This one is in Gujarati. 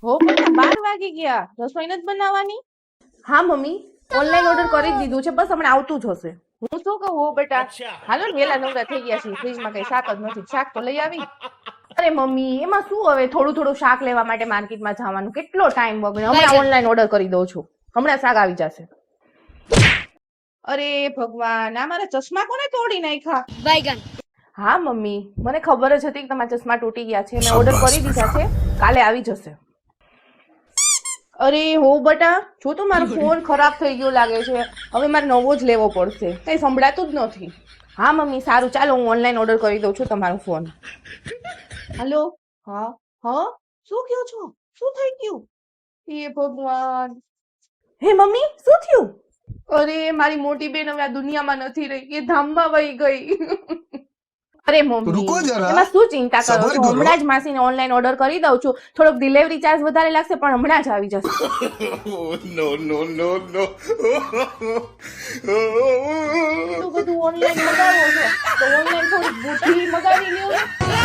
હો બેટા 12 વાગી ગયા, રસોઈ નથી બનાવવાની? હા મમ્મી, ઓનલાઈન ઓર્ડર કરી જ દીધું છે, બસ હમણાં આવતું જ હશે. હું શું કહું હો બેટા, હાલો ને વેલા નવરા થઈ ગયા છીએ, ફ્રીજમાં કઈ શાક જ નથી, શાક તો લઈ આવી. અરે મમ્મી, એમાં શું હવે થોડું થોડું શાક લેવા માટે માર્કેટમાં જવાનું, કેટલો ટાઈમ બગડે. હમણાં ઓનલાઈન ઓર્ડર કરી દઉં છું, હમણાં શાક આવી જશે. અરે ભગવાન, આ મારા ચશ્મા કોને તોડી નાખ્યા? હા મમ્મી, મને ખબર જ હતી કે તમારા ચશ્મા તૂટી ગયા છે, મેં ઓર્ડર કરી દીધા છે, કાલે આવી જશે. અરે હો બેટા, જો તો મારો ફોન ખરાબ થઈ ગયો લાગે છે, હવે મારે નવો જ લેવો પડશે, કઈ સંભળાતું જ નથી. હા મમ્મી, સારું, ચાલો હું ઓનલાઈન ઓર્ડર કરી દઉં છું તમારો ફોન. હાલો. હા હા, શું કહો છો? શું થઈ ગયું? હે ભગવાન. હે મમ્મી, શું થયું? અરે મારી મોટી બેન હવે આ દુનિયામાં નથી રહી, એ ધામમાં વહી ગઈ. અરે મમ્મી, એમાં શું ચિંતા કરો છો? હમણાં જ માસીને ઓનલાઈન ઓર્ડર કરી દઉં છું, થોડોક ડિલિવરી ચાર્જ વધારે લાગશે, પણ હમણાં જ આવી જશે. તો બધું ઓનલાઈન મગાવો છો, તો ઓનલાઈન થોડી બુદ્ધિ મગાવી લ્યો ને.